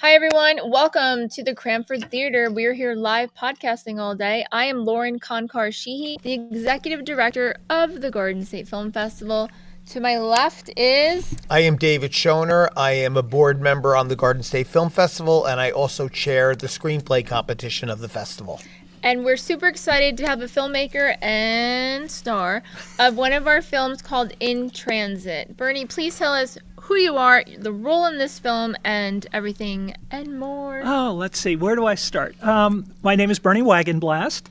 Hi, everyone. Welcome to the Cranford Theater. We're here live podcasting all day. I am Lauren Konkar-Sheehy, the executive director of the Garden State Film Festival. To my left is... I am David Schoner. I am a board member on the Garden State Film Festival, and I also chair the screenplay competition of the festival. And we're super excited to have a filmmaker and star of one of our films called In Transit. Bernie, please tell us who you are, the role in this film, and everything and more. Oh, let's see. Where do I start? My name is Bernie Wagenblast,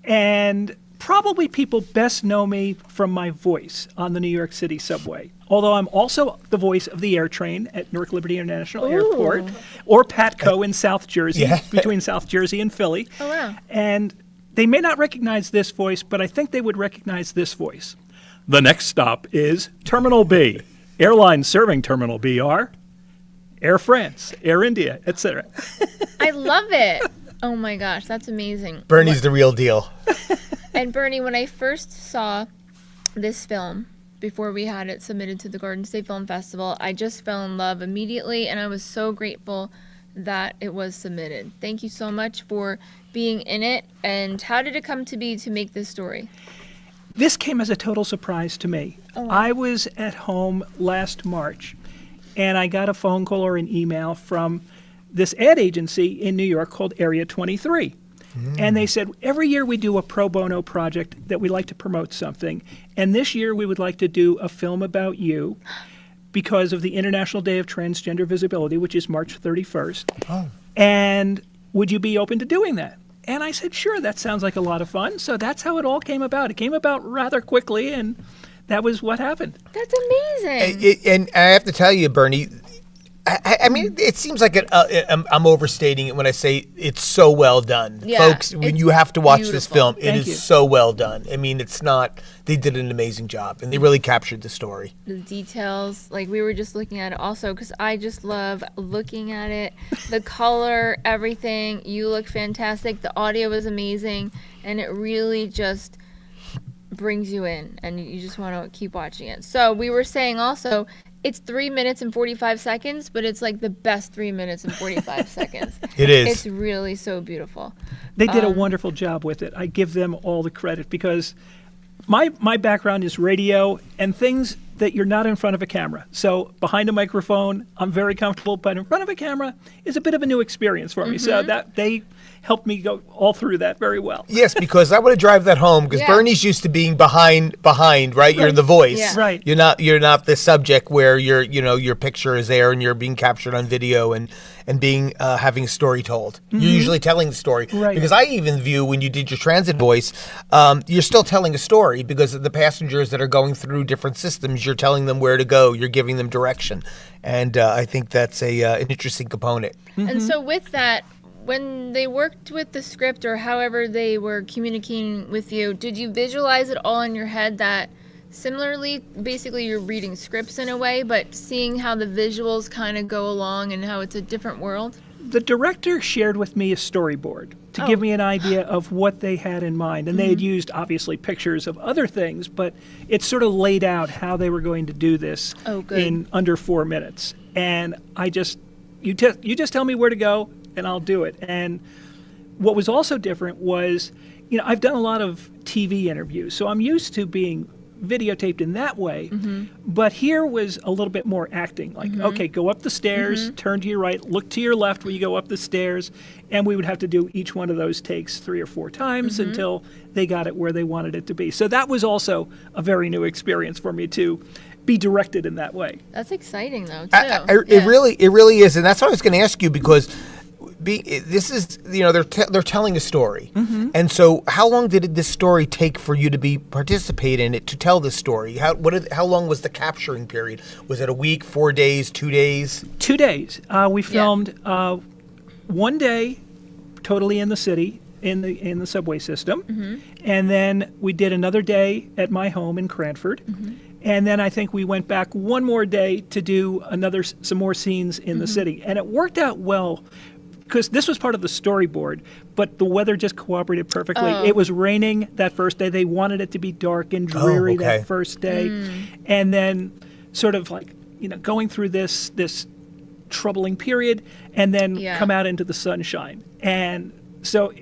and probably people best know me from my voice on the New York City subway. Although I'm also the voice of the air train at Newark Liberty International Airport, or Patco in South Jersey, between South Jersey and Philly. Oh, wow. And they may not recognize this voice, but I think they would recognize this voice. The next stop is Terminal B. Airlines serving Terminal B are Air France, Air India, etc. I love it. Oh my gosh, that's amazing. Bernie's the real deal. And Bernie, when I first saw this film, before we had it submitted to the Garden State Film Festival, I just fell in love immediately, and I was so grateful that it was submitted. Thank you so much for being in it. And how did it come to be to make this story? This came as a total surprise to me. Oh, wow. I was at home last March, and I got a phone call or an email from this ad agency in New York called Area 23. And they said, every year we do a pro bono project that we like to promote something. And this year we would like to do a film about you because of the International Day of Transgender Visibility, which is March 31st. Oh. And would you be open to doing that? And I said, sure, that sounds like a lot of fun. So that's how it all came about. It came about rather quickly, and that was what happened. That's amazing. And I have to tell you, Bernie, I mean, it seems like I'm overstating it when I say it's so well done. Yeah, Folks, when you have to watch this beautiful. film, it Thank is you. so well done. I mean, it's not, they did an amazing job, and they really captured the story. The details, like we were just looking at it also, because I just love looking at it. The color, everything. You look fantastic. The audio is amazing, and it really just brings you in, and you just want to keep watching it. So we were saying also, it's 3 minutes and 45 seconds, but it's like the best 3 minutes and 45 seconds. It is. It's really so beautiful. They did a wonderful job with it. I give them all the credit because my background is radio and things that you're not in front of a camera. So behind a microphone, I'm very comfortable, but in front of a camera is a bit of a new experience for me. So that they helped me go all through that very well. Yes, because I want to drive that home because Yeah. Bernie's used to being behind, right? You're the voice. Yeah. Right. You're not the subject where your picture is there and you're being captured on video and being having a story told. You're usually telling the story. Right. Because I even view when you did your transit voice, you're still telling a story because of the passengers that are going through different systems. You're telling them where to go. You're giving them direction, and I think that's an interesting component. And so with that, when they worked with the script or however they were communicating with you, did you visualize it all in your head that similarly, basically you're reading scripts in a way, but seeing how the visuals kind of go along and how it's a different world? The director shared with me a storyboard to give me an idea of what they had in mind. And they had used, obviously, pictures of other things, but it sort of laid out how they were going to do this in under 4 minutes. And I just, you just tell me where to go, and I'll do it. And what was also different was, I've done a lot of TV interviews, so I'm used to being videotaped in that way, but here was a little bit more acting, like, okay, go up the stairs, turn to your right, look to your left when you go up the stairs, and we would have to do each one of those takes 3 or 4 times until they got it where they wanted it to be. So that was also a very new experience for me to be directed in that way. That's exciting, though, too. It really is, and that's what I was going to ask you because this is they're telling a story, and so how long did this story take for you to participate in it to tell the story? How long was the capturing period? Was it a week, 4 days, 2 days? 2 days. We filmed 1 day totally in the city in the subway system, and then we did another day at my home in Cranford. And then I think we went back one more day to do some more scenes in the city, and it worked out well. Because this was part of the storyboard, but the weather just cooperated perfectly. It was raining that first day. They wanted it to be dark and dreary that first day. And then sort of like, going through this troubling period and then Yeah. come out into the sunshine. And so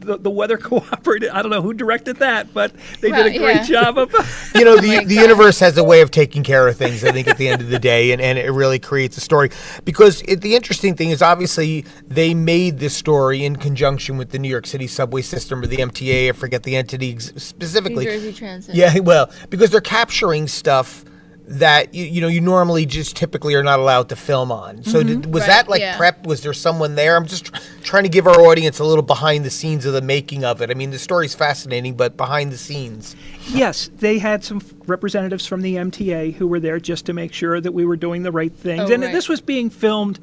the weather cooperated. I don't know who directed that, but they did a great job of The universe has a way of taking care of things, I think, at the end of the day, and it really creates a story. Because the interesting thing is, obviously, they made this story in conjunction with the New York City subway system or the MTA. I forget the entity specifically. New Jersey Transit. Yeah, well, because they're capturing stuff that you normally just typically are not allowed to film on. So was that prep? Was there someone there? I'm just trying to give our audience a little behind the scenes of the making of it. I mean, the story's fascinating, but behind the scenes. Yes, they had some representatives from the MTA who were there just to make sure that we were doing the right things. This was being filmed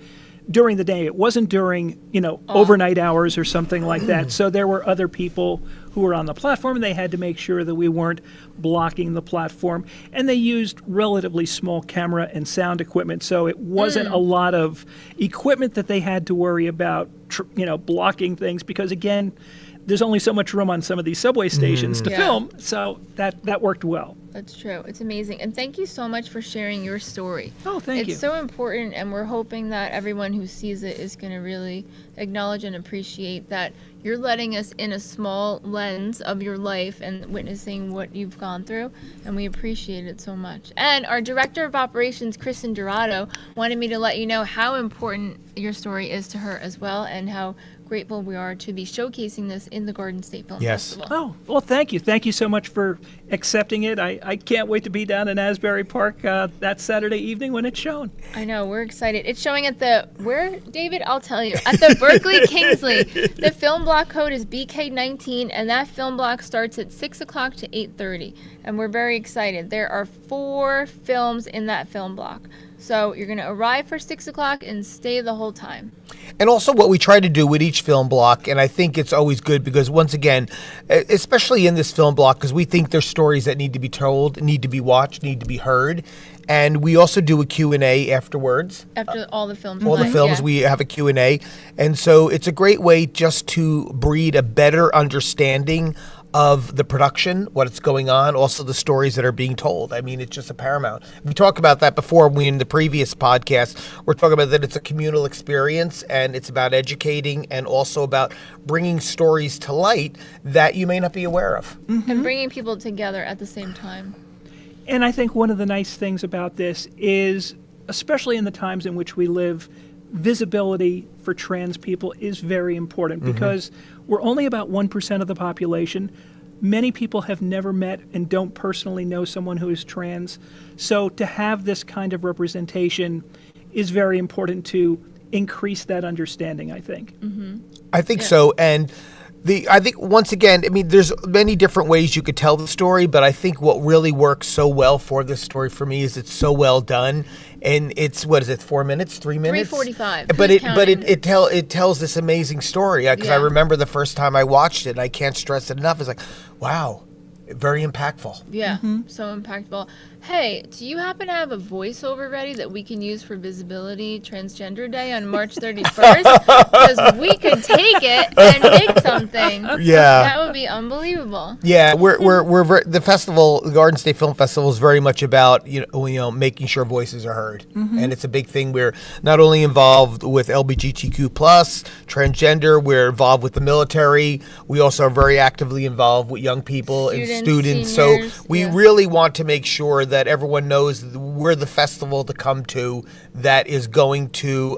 during the day. It wasn't during, overnight hours or something like that. So there were other people who were on the platform, and they had to make sure that we weren't blocking the platform. And they used relatively small camera and sound equipment, so it wasn't a lot of equipment that they had to worry about, blocking things, because again, there's only so much room on some of these subway stations to film, so that worked well. That's true. It's amazing. And thank you so much for sharing your story. Oh, thank you. It's so important, and we're hoping that everyone who sees it is going to really acknowledge and appreciate that you're letting us in a small lens of your life and witnessing what you've gone through, and we appreciate it so much. And our Director of Operations, Kristen Dorado, wanted me to let you know how important your story is to her as well, and how grateful we are to be showcasing this in the Garden State Film Festival. Oh, well, thank you. Thank you so much for accepting it. I can't wait to be down in Asbury Park that Saturday evening when it's shown. I know, we're excited. It's showing at where, David? I'll tell you. At the Berkeley Kingsley. The film block code is BK19, and that film block starts at 6 o'clock to 8:30. And we're very excited. There are 4 films in that film block. So you're going to arrive for 6 o'clock and stay the whole time. And also what we try to do with each film block, and I think it's always good because, once again, especially in this film block, because we think there's stories that need to be told, need to be watched, need to be heard. And we also do a Q&A afterwards. After all the films. All the films, we have a Q&A. And so it's a great way just to breed a better understanding of the production, what's going on, also the stories that are being told. I mean, it's just a paramount. We talked about that before in the previous podcast. We're talking about that it's a communal experience, and it's about educating and also about bringing stories to light that you may not be aware of. And bringing people together at the same time. And I think one of the nice things about this is, especially in the times in which we live, visibility for trans people is very important because we're only about 1% of the population. Many people have never met and don't personally know someone who is trans. So to have this kind of representation is very important to increase that understanding, I think. I think so. And I think, once again, I mean, there's many different ways you could tell the story, but I think what really works so well for this story for me is it's so well done. And it's, 4 minutes, 3 minutes? 3:45. But it tells this amazing story. Because I remember the first time I watched it, and I can't stress it enough. It's like, wow, very impactful. Yeah, so impactful. Hey, do you happen to have a voiceover ready that we can use for Visibility Transgender Day on March 31st? Because we could take it and make something. Yeah. That would be unbelievable. Yeah, the festival, the Garden State Film Festival, is very much about making sure voices are heard, and it's a big thing. We're not only involved with LGBTQ+, transgender, we're involved with the military. We also are very actively involved with young people and students. Seniors, so we really want to make sure that everyone knows we're the festival to come to that is going to,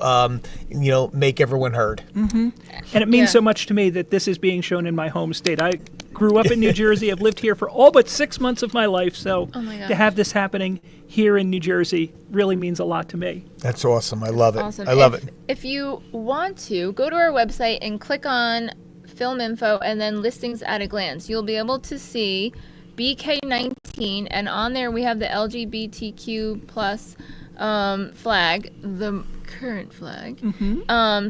make everyone heard. And it means so much to me that this is being shown in my home state. I grew up in New Jersey. I've lived here for all but 6 months of my life. So to have this happening here in New Jersey really means a lot to me. That's awesome. I love it. Awesome. I love it. If you want to, go to our website and click on Film Info and then Listings at a Glance. You'll be able to see BK19, and on there we have the LGBTQ plus flag, the current flag.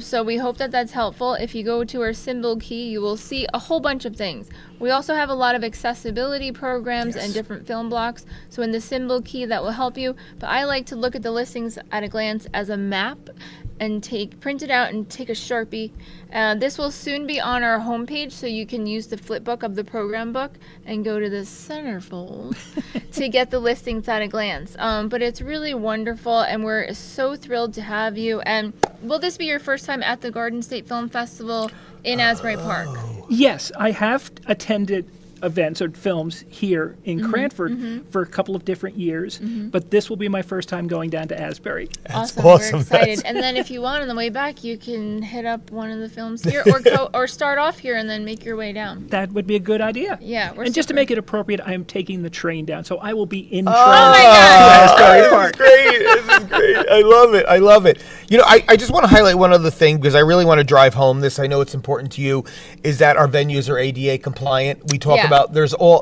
So we hope that that's helpful. If you go to our symbol key, you will see a whole bunch of things. We also have a lot of accessibility programs and different film blocks. So in the symbol key, that will help you. But I like to look at the Listings at a Glance as a map and print it out and take a Sharpie. This will soon be on our homepage, so you can use the flip book of the program book and go to the centerfold to get the Listings at a Glance. But it's really wonderful, and we're so thrilled to have have you. And will this be your first time at the Garden State Film Festival in Asbury Park? Yes, I have attended events or films here in Cranford for a couple of different years, but this will be my first time going down to Asbury. That's Awesome. awesome. We're excited. That's- And then if you want on the way back, you can hit up one of the films here or start off here and then make your way down. That would be a good idea. Yeah, we're and just to super- make it appropriate, I am taking the train down, so I will be in train. Asbury Asbury Park. This is great. This is great. I love it. I love it. You know, I just want to highlight one other thing because I really want to drive home this. I know it's important to you, is that our venues are ADA compliant. We talk Yeah. about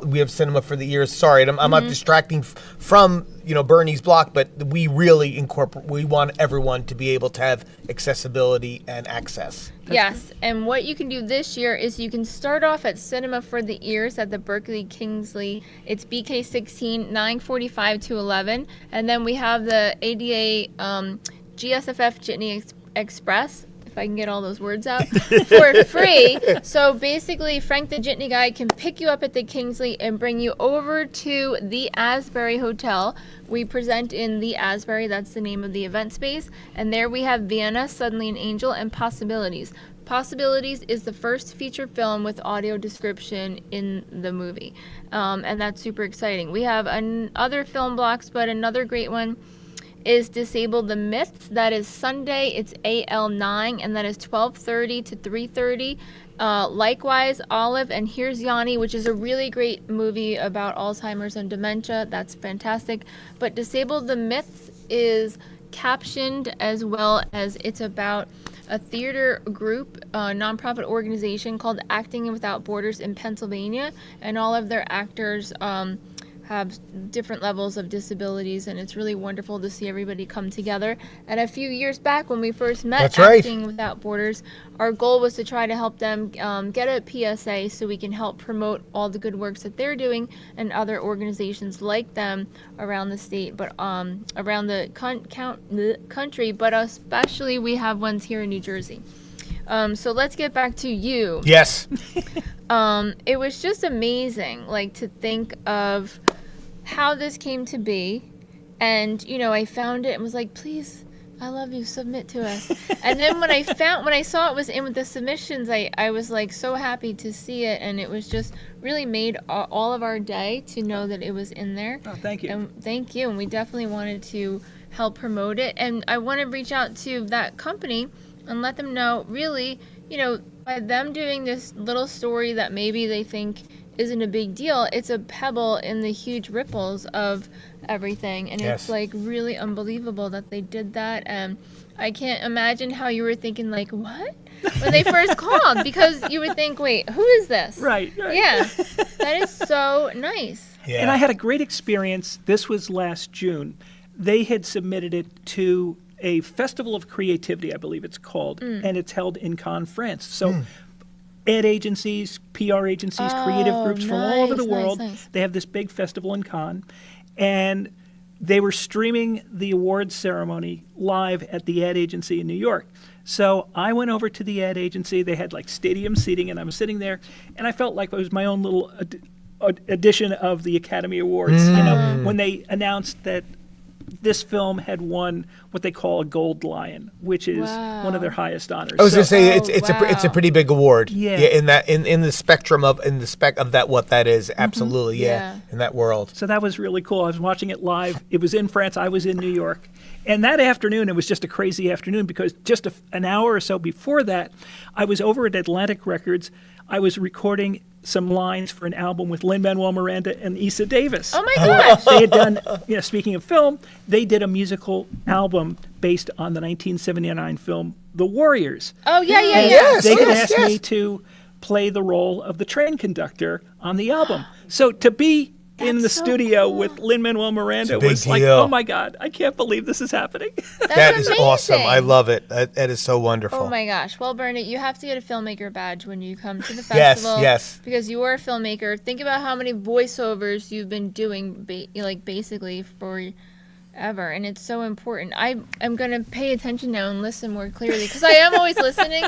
we have Cinema for the Ears. Sorry, I'm not distracting from Bernie's block, but we really we want everyone to be able to have accessibility and access. Yes, and what you can do this year is you can start off at Cinema for the Ears at the Berkeley Kingsley. It's BK16, 9:45 to 11. And then we have the ADA GSFF Jitney Express, if I can get all those words out, for free. So basically, Frank the Jitney guy can pick you up at the Kingsley and bring you over to the Asbury Hotel. We present in the Asbury, that's the name of the event space. And there we have Vienna, Suddenly an Angel, and Possibilities. Possibilities is the first feature film with audio description in the movie. And that's super exciting. We have other film blocks, but another great one is Disable the Myths. That is Sunday. It's AL9, and that is 12:30 to 3:30. Likewise, Olive and Here's Yanni, which is a really great movie about Alzheimer's and dementia. That's fantastic. But Disable the Myths is captioned, as well as it's about a theater group, a nonprofit organization called Acting Without Borders in Pennsylvania, and all of their actors have different levels of disabilities, and it's really wonderful to see everybody come together. And a few years back when we first met That's right. Acting Without Borders, our goal was to try to help them get a PSA so we can help promote all the good works that they're doing and other organizations like them around the state, but around the country, but especially we have ones here in New Jersey. So let's get back to you. Yes. It was just amazing, like, to think of how this came to be. And, I found it and was like, please, I love you, submit to us. And then when I saw it was in with the submissions, I was like so happy to see it. And it was just really made all of our day to know that it was in there. Oh, thank you. And thank you. And we definitely wanted to help promote it. And I want to reach out to that company and let them know, really, by them doing this little story that maybe they think isn't a big deal, it's a pebble in the huge ripples of everything. And Yes. it's like really unbelievable that they did that. And I can't imagine how you were thinking, like, what? When they first called, because you would think, wait, who is this? Right. Yeah, that is so nice. Yeah. And I had a great experience. This was last June. They had submitted it to a Festival of Creativity, I believe it's called, and it's held in Cannes, France. So ad agencies, PR agencies, creative groups from all over the world, nice. they have this big festival in Cannes, and they were streaming the awards ceremony live at the ad agency in New York. So I went over to the ad agency. They had like stadium seating, and I was sitting there, and I felt like it was my own little edition of the Academy Awards. When they announced that this film had won what they call a Gold Lion, which is one of their highest honors. I was going to say Oh, it's a wow. pretty big award. Yeah. In the spectrum of that what that is. Absolutely. Yeah. In that world. So that was really cool. I was watching it live. It was in France. I was in New York. And that afternoon, it was just a crazy afternoon because just an hour or so before that, I was over at Atlantic Records. I was recording some lines for an album with Lin-Manuel Miranda and Issa Davis. Oh my gosh. They had done, speaking of film, they did a musical album based on the 1979 film The Warriors. Oh, yeah. Yes. They had asked me to play the role of the train conductor on the album. So to be in the That's so studio cool. with Lin-Manuel Miranda It's a big was like, deal. oh my God, I can't believe this is happening. That is awesome. I amazing. love it. That is so wonderful. Oh my gosh. Well, Bernie, you have to get a filmmaker badge when you come to the Yes, festival. yes. Because you are a filmmaker. Think about how many voiceovers you've been doing, basically forever. And it's so important. I'm going to pay attention now and listen more clearly because I am always listening.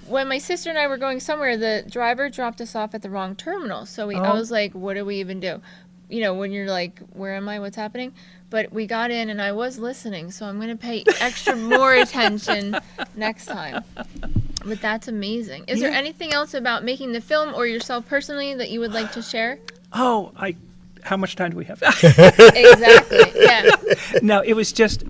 When my sister and I were going somewhere, the driver dropped us off at the wrong terminal. So I was like, what do we even do? when you're like, where am I? What's happening? But we got in and I was listening, so I'm going to pay extra more attention next time. But that's amazing. Is there anything else about making the film or yourself personally that you would like to share? Oh, how much time do we have? Exactly. Yeah. No, it was just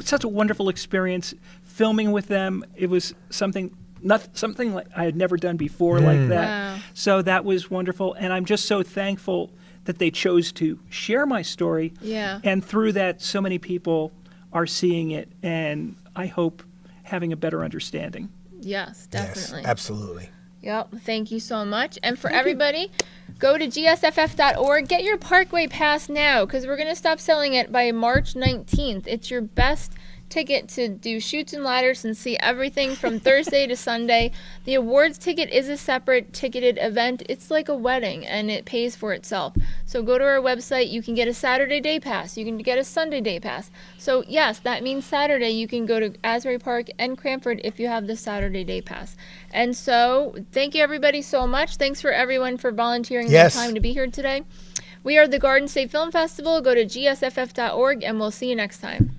such a wonderful experience filming with them. It was something like I had never done before like that. Wow. So that was wonderful, and I'm just so thankful that they chose to share my story. Yeah. And through that, so many people are seeing it, and I hope having a better understanding. Yes, definitely. Yes, absolutely. Yep. Thank you so much. And for everybody, go to gsff.org. Get your Parkway Pass now because we're going to stop selling it by March 19th. It's your best ticket to do Chutes and Ladders and see everything from Thursday to Sunday. The awards ticket is a separate ticketed event. It's like a wedding and it pays for itself. So go to our website. You can get a Saturday day pass. You can get a Sunday day pass. So yes, that means Saturday you can go to Asbury Park and Cranford if you have the Saturday day pass. And so thank you everybody so much. Thanks for everyone for volunteering their time to be here today. We are the Garden State Film Festival. Go to gsff.org and we'll see you next time.